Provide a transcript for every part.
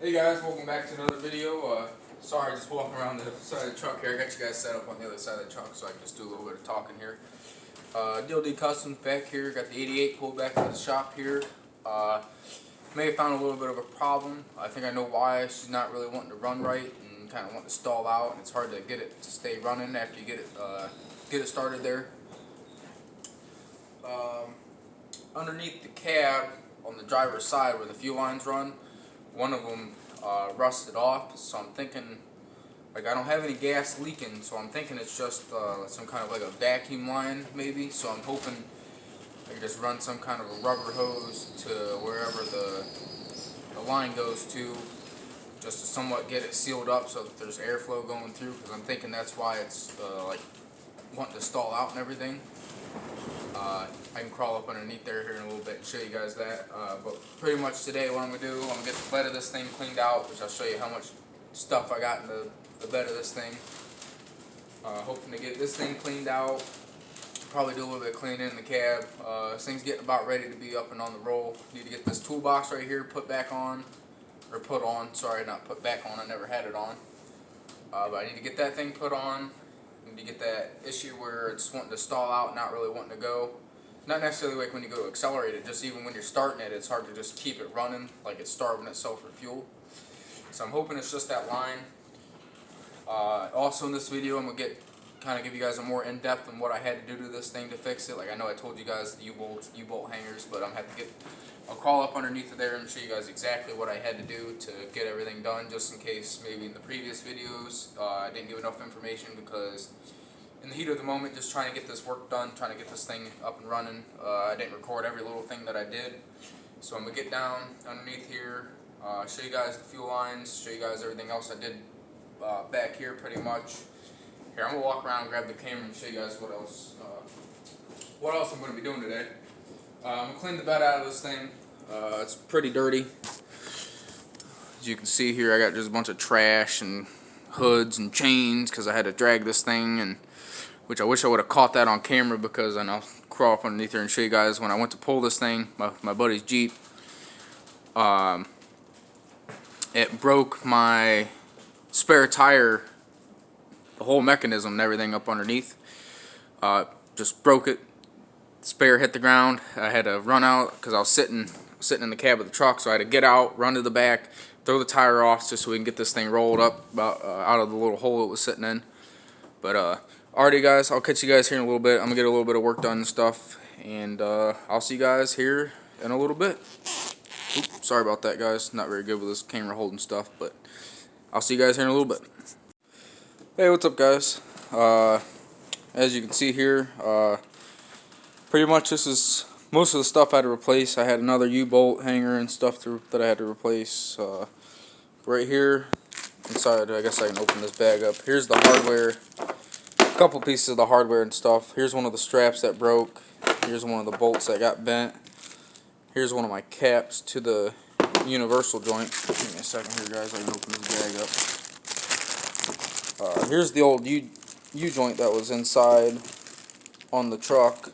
Hey guys, welcome back to another video. Sorry, just walking around the side of the truck here. I got you guys set up on the other side of the truck so I can just do a little bit of talking here. DLD Customs back here. Got the 88 pulled back to the shop here. May have found a little bit of a problem. I think I know why. She's not really wanting to run right and kind of wanting to stall out, and it's hard to get it to stay running after you get it started there. Underneath the cab on the driver's side where the fuel lines run, one of them rusted off, so I'm thinking, like, I don't have any gas leaking, so I'm thinking it's just some kind of like a vacuum line maybe. So I'm hoping I can just run some kind of a rubber hose to wherever the line goes to, just to somewhat get it sealed up so that there's airflow going through, because I'm thinking that's why it's like wanting to stall out and everything. I can crawl up underneath there here in a little bit and show you guys that. But pretty much today what I'm going to do, I'm going to get the bed of this thing cleaned out, which I'll show you how much stuff I got in the bed of this thing. Hoping to get this thing cleaned out. Probably do a little bit of cleaning in the cab. This thing's getting about ready to be up and on the roll. Need to get this toolbox right here put back on. Or put on, sorry, not put back on, I never had it on. But I need to get that thing put on. I need to get that issue where it's wanting to stall out, not really wanting to go. Not necessarily like when you go to accelerate it, just even when you're starting it, it's hard to just keep it running, like it's starving itself for fuel. So I'm hoping it's just that line. Also in this video, I'm going to kind of give you guys a more in-depth on what I had to do to this thing to fix it. Like, I know I told you guys the U-bolt hangers, but I'll crawl up underneath of there and show you guys exactly what I had to do to get everything done, just in case maybe in the previous videos I didn't give enough information, because in the heat of the moment, just trying to get this work done, trying to get this thing up and running, I didn't record every little thing that I did. So I'm going to get down underneath here, show you guys the fuel lines, show you guys everything else I did back here pretty much. Here, I'm going to walk around and grab the camera and show you guys what else I'm going to be doing today. I'm going to clean the bed out of this thing. It's pretty dirty. As you can see here, I got just a bunch of trash and hoods and chains because I had to drag this thing, and which I wish I would have caught that on camera, because then I'll crawl up underneath there and show you guys when I went to pull this thing, my buddy's Jeep. It broke my spare tire, the whole mechanism and everything up underneath. Just broke it. The spare hit the ground. I had to run out because I was sitting in the cab of the truck, so I had to get out, run to the back, throw the tire off just so we can get this thing rolled up out of the little hole it was sitting in. But alrighty guys, I'll catch you guys here in a little bit. I'm gonna get a little bit of work done and stuff, and I'll see you guys here in a little bit. Oops, sorry about that guys, not very good with this camera holding stuff, but I'll see you guys here in a little bit. Hey, what's up guys? As you can see here, pretty much this is most of the stuff I had to replace. I had another U-bolt hanger and stuff that I had to replace. Right here inside, I guess I can open this bag up. Here's the hardware, a couple pieces of the hardware and stuff. Here's one of the straps that broke. Here's one of the bolts that got bent. Here's one of my caps to the universal joint. Give me a second here guys, I can open this bag up. Here's the old U-joint that was inside on the truck.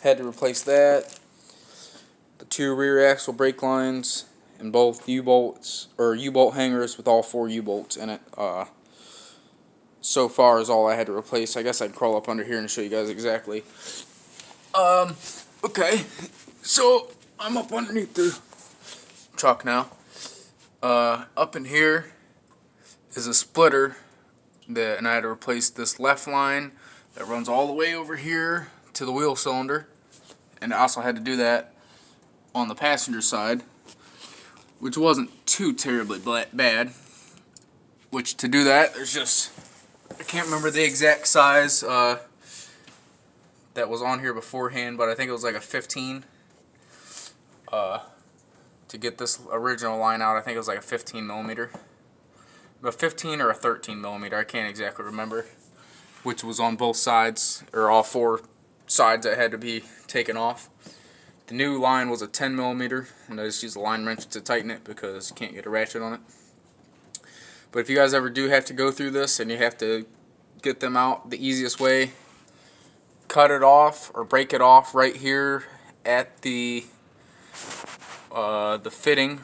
Had to replace that. The two rear axle brake lines, and both U-bolts, or U-bolt hangers with all 4 U-bolts in it. So far is all I had to replace. I guess I'd crawl up under here and show you guys exactly. Okay, so I'm up underneath the truck now. Up in here is a splitter and I had to replace this left line that runs all the way over here to the wheel cylinder, and I also had to do that on the passenger side, which wasn't too terribly bad. Which, to do that, there's just, I can't remember the exact size that was on here beforehand, but I think it was like a 15. To get this original line out, I think it was like a 15 millimeter. A 15 or a 13 millimeter, I can't exactly remember, which was on both sides, or all 4 sides that had to be taken off. The new line was a 10 millimeter, and I just used a line wrench to tighten it because you can't get a ratchet on it. But if you guys ever do have to go through this and you have to get them out, the easiest way, cut it off or break it off right here at the fitting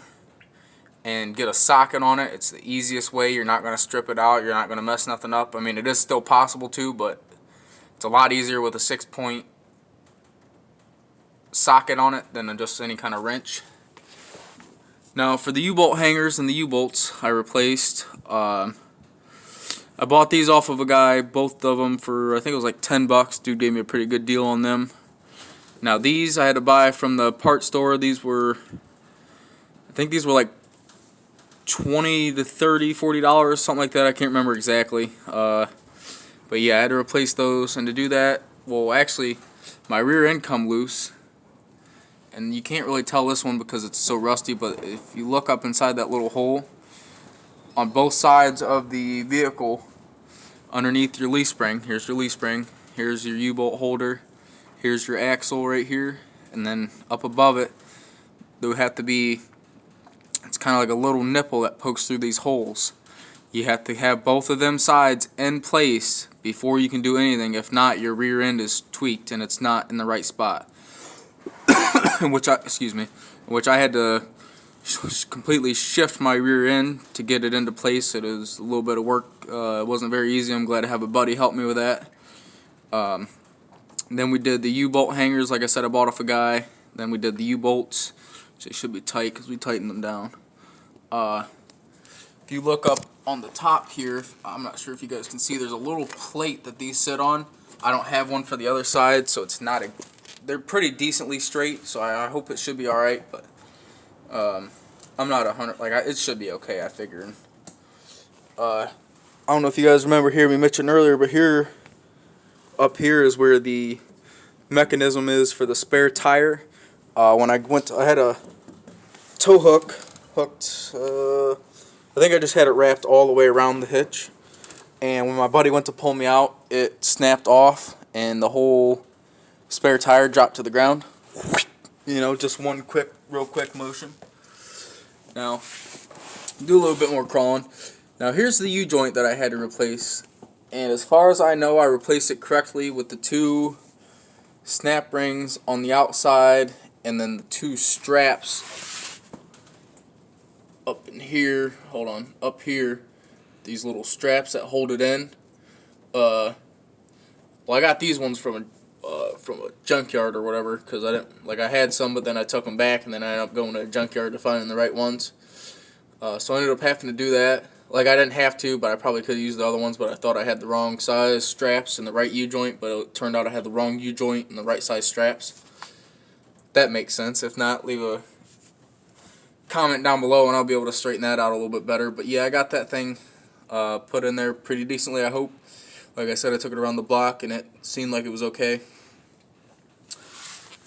and get a socket on it. It's the easiest way. You're not going to strip it out. You're not going to mess nothing up. I mean, it is still possible to, but it's a lot easier with a 6-point socket on it than just any kind of wrench. Now for the U-bolt hangers and the U-bolts, I replaced. I bought these off of a guy, both of them for, I think it was like 10 bucks. Dude gave me a pretty good deal on them. Now these I had to buy from the part store. These were, I think these were like $20 to $30, $40, something like that. I can't remember exactly. But yeah, I had to replace those, and to do that, well, actually, my rear end come loose, and you can't really tell this one because it's so rusty, but if you look up inside that little hole, on both sides of the vehicle, underneath your leaf spring, here's your leaf spring, here's your U-bolt holder, here's your axle right here, and then up above it, there would have to be, it's kind of like a little nipple that pokes through these holes. You have to have both of them sides in place before you can do anything. If not, your rear end is tweaked and it's not in the right spot. which I had to completely shift my rear end to get it into place. It was a little bit of work. It wasn't very easy. I'm glad to have a buddy help me with that. Then we did the U-bolt hangers, like I said, I bought off a guy. Then we did the U-bolts. They should be tight because we tightened them down. If you look up on the top here, I'm not sure if you guys can see, there's a little plate that these sit on. I don't have one for the other side, so it's not a, they're pretty decently straight, so I hope it should be alright, but I'm not 100, like, it should be okay, I figured. I don't know if you guys remember hearing me mention earlier, but here, up here is where the mechanism is for the spare tire. When I went to, I had a tow hook hooked, I think I just had it wrapped all the way around the hitch, and when my buddy went to pull me out, it snapped off and the whole spare tire dropped to the ground. You know, just one quick, real quick motion. Now, do a little bit more crawling. Now here's the U-joint that I had to replace, and as far as I know, I replaced it correctly with the 2 snap rings on the outside and then the 2 straps up in here, hold on, up here, these little straps that hold it in. Well, I got these ones from a junkyard or whatever, because I didn't, like, I had some, but then I took them back, and then I ended up going to a junkyard to find the right ones. So I ended up having to do that. Like, I didn't have to, but I probably could have used the other ones, but I thought I had the wrong size straps and the right U-joint, but it turned out I had the wrong U-joint and the right size straps. That makes sense. If not, leave a comment down below and I'll be able to straighten that out a little bit better. But yeah, I got that thing put in there pretty decently, I hope. Like I said, I took it around the block and it seemed like it was okay.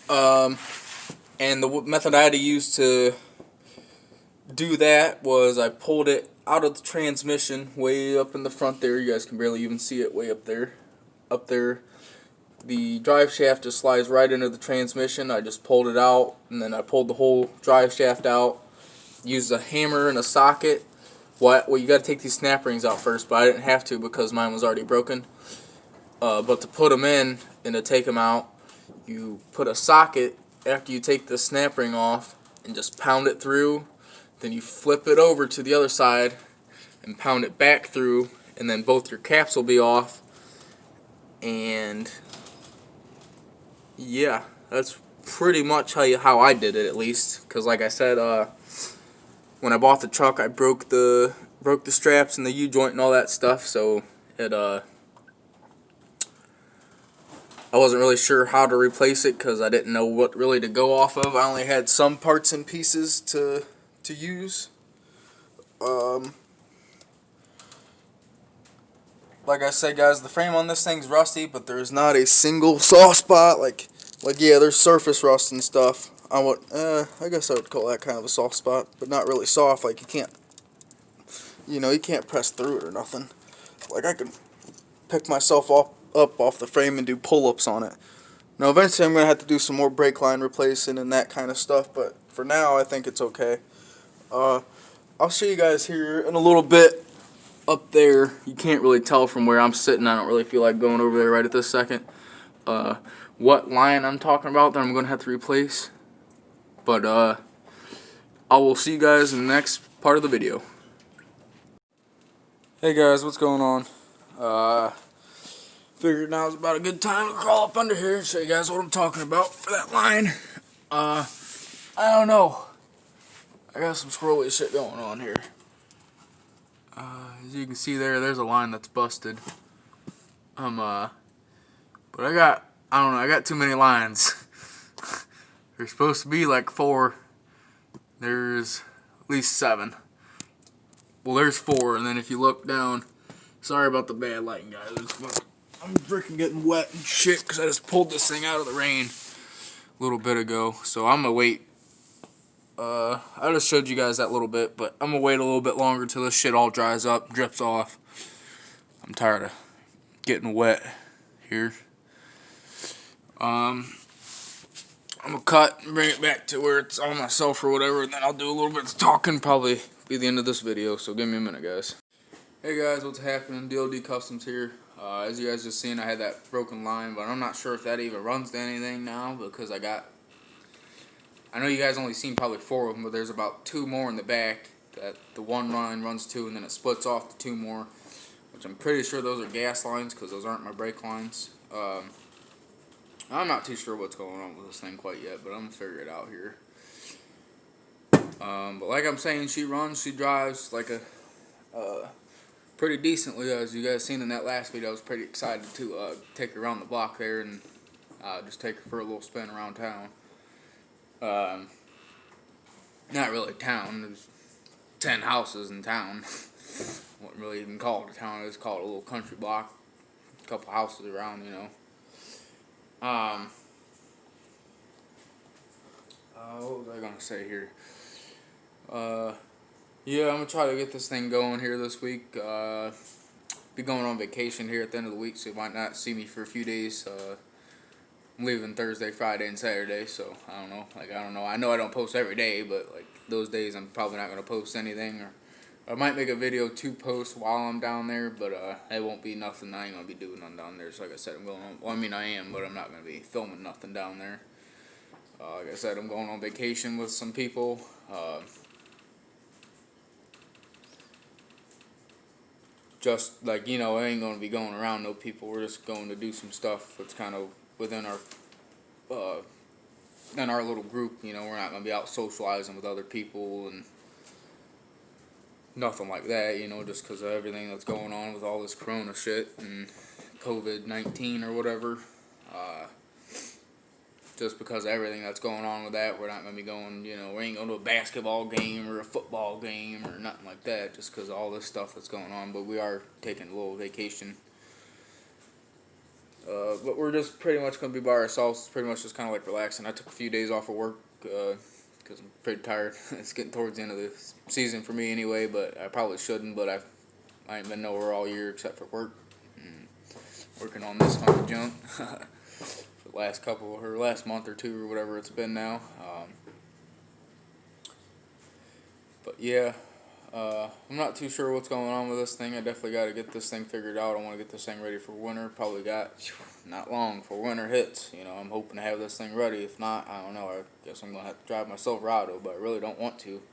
And the method I had to use to do that was I pulled it out of the transmission way up in the front there. You guys can barely even see it way up there. Up there, the drive shaft just slides right into the transmission. I just pulled it out, and then I pulled the whole drive shaft out. Used a hammer and a socket. Well, you got to take these snap rings out first, but I didn't have to because mine was already broken. But to put them in and to take them out, you put a socket after you take the snap ring off and just pound it through. Then you flip it over to the other side and pound it back through, and then both your caps will be off. And yeah, that's pretty much how I did it, at least. Because like I said, when I bought the truck, I broke the straps and the U-joint and all that stuff, so it I wasn't really sure how to replace it because I didn't know what really to go off of. I only had some parts and pieces to use. Like I said, guys, the frame on this thing's rusty, but there's not a single soft spot. Like yeah, there's surface rust and stuff. I guess I would call that kind of a soft spot, but not really soft. Like you can't press through it or nothing. Like I can pick myself up off the frame and do pull-ups on it. Now eventually I'm gonna have to do some more brake line replacing and that kind of stuff, but for now I think it's okay. I'll show you guys here in a little bit. Up there, you can't really tell from where I'm sitting. I don't really feel like going over there right at this second. What line I'm talking about that I'm gonna have to replace. But I will see you guys in the next part of the video. Hey guys, what's going on? Figured now is about a good time to crawl up under here and show you guys what I'm talking about for that line. I don't know. I got some squirrely shit going on here. As you can see there's a line that's busted. But I don't know, I got too many lines. There's supposed to be like 4. There's at least 7. Well, there's 4, and then if you look down, sorry about the bad lighting, guys. I'm freaking getting wet and shit because I just pulled this thing out of the rain a little bit ago. So I'm gonna wait. I just showed you guys that little bit, but I'm gonna wait a little bit longer till this shit all dries up, drips off. I'm tired of getting wet here. I'm gonna cut and bring it back to where it's on myself or whatever, and then I'll do a little bit of talking, probably be the end of this video, so give me a minute, guys. Hey guys, what's happening? DLD Customs here. As you guys just seen, I had that broken line, but I'm not sure if that even runs to anything now, because I know you guys only seen probably 4 of them, but there's about 2 more in the back that the one line runs to, and then it splits off to 2 more, which I'm pretty sure those are gas lines, because those aren't my brake lines. I'm not too sure what's going on with this thing quite yet, but I'm going to figure it out here. But like I'm saying, she drives like a pretty decently. As you guys seen in that last video, I was pretty excited to take her around the block there and just take her for a little spin around town. Not really town, there's 10 houses in town. Wouldn't really even call it a town, I just call it a little country block. A couple houses around, you know. What was I gonna say here? Yeah, I'm gonna try to get this thing going here this week. Be going on vacation here at the end of the week, so you might not see me for a few days. I'm leaving Thursday, Friday, and Saturday, so I don't know. I know I don't post every day, but like those days, I'm probably not gonna post anything, or I might make a video to post while I'm down there, but it won't be nothing. I ain't gonna be doing nothing down there. So like I said, I'm going on. Well, I mean I am, but I'm not gonna be filming nothing down there. Like I said, I'm going on vacation with some people. Just like, you know, I ain't gonna be going around no people. We're just going to do some stuff that's kind of within our little group. You know, we're not gonna be out socializing with other people and nothing like that, you know, just because of everything that's going on with all this corona shit and COVID-19 or whatever. Just because of everything that's going on with that, we're not going to be going, you know, we ain't going to a basketball game or a football game or nothing like that, just because of all this stuff that's going on. But we are taking a little vacation. But we're just pretty much going to be by ourselves. It's pretty much just kind of like relaxing. I took a few days off of work because I'm pretty tired. It's getting towards the end of the season for me anyway, but I probably shouldn't. But I ain't been nowhere all year except for work. And working on this hunk of junk for the last month or 2 or whatever it's been now. But yeah, I'm not too sure what's going on with this thing. I definitely got to get this thing figured out. I want to get this thing ready for winter. Probably got not long for winter hits. You know, I'm hoping to have this thing ready. If not, I don't know. I guess I'm going to have to drive my Silverado, but I really don't want to.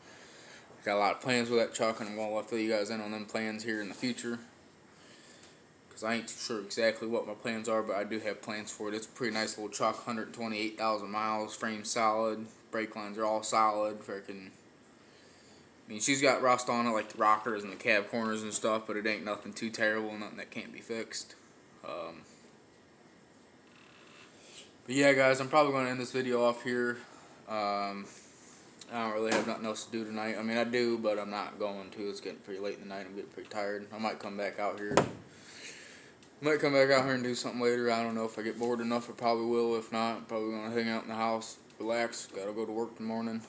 I got a lot of plans with that truck, and I'm going to fill you guys in on them plans here in the future. Because I ain't too sure exactly what my plans are, but I do have plans for it. It's a pretty nice little truck, 128,000 miles, frame solid, brake lines are all solid, freaking... I mean, she's got rust on it, like the rockers and the cab corners and stuff, but it ain't nothing too terrible, nothing that can't be fixed. But yeah, guys, I'm probably going to end this video off here. I don't really have nothing else to do tonight. I mean, I do, but I'm not going to. It's getting pretty late in the night. I'm getting pretty tired. I might come back out here. And do something later. I don't know if I get bored enough. I probably will. If not, I'm probably going to hang out in the house, relax. Got to go to work in the morning.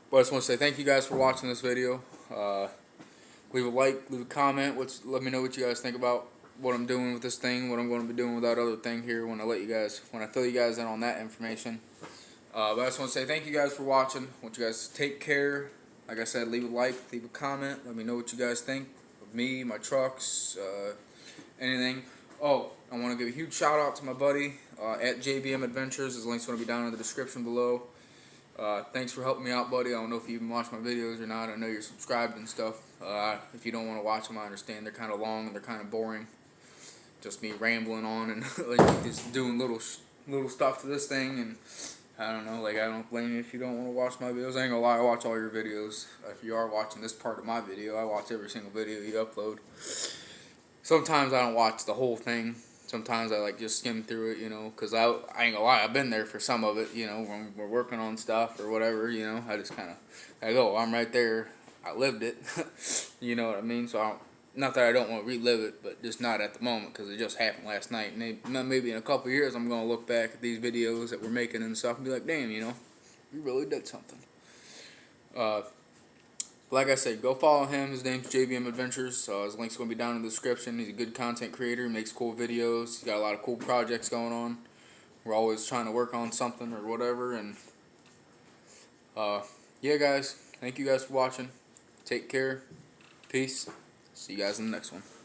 But I just want to say thank you guys for watching this video. Leave a like, leave a comment. Let me know what you guys think about what I'm doing with this thing, what I'm going to be doing with that other thing here when I fill you guys in on that information. But I just want to say thank you guys for watching. I want you guys to take care. Like I said, leave a like, leave a comment. Let me know what you guys think of me, my trucks, anything. Oh, I want to give a huge shout out to my buddy at JBM Adventures. His link's going to be down in the description below. Thanks for helping me out, buddy. I don't know if you even watch my videos or not. I know you're subscribed and stuff. If you don't want to watch them, I understand. They're kind of long and they're kind of boring. Just me rambling on and like just doing little stuff to this thing, and I don't know. Like, I don't blame you if you don't want to watch my videos. I ain't gonna lie, I watch all your videos. If you are watching this part of my video, I watch every single video you upload. Sometimes I don't watch the whole thing. Sometimes I like just skim through it, you know, because I ain't gonna lie, I've been there for some of it, you know, when we're working on stuff or whatever, you know. I just kind of, I go, I'm right there, I lived it, you know what I mean? So, not that I don't want to relive it, but just not at the moment, because it just happened last night. And maybe in a couple of years, I'm going to look back at these videos that we're making and stuff and be like, damn, you know, we really did something. Like I said, go follow him. His name's JBM Adventures. His link's going to be down in the description. He's a good content creator. He makes cool videos. He's got a lot of cool projects going on. We're always trying to work on something or whatever. And yeah, guys. Thank you guys for watching. Take care. Peace. See you guys in the next one.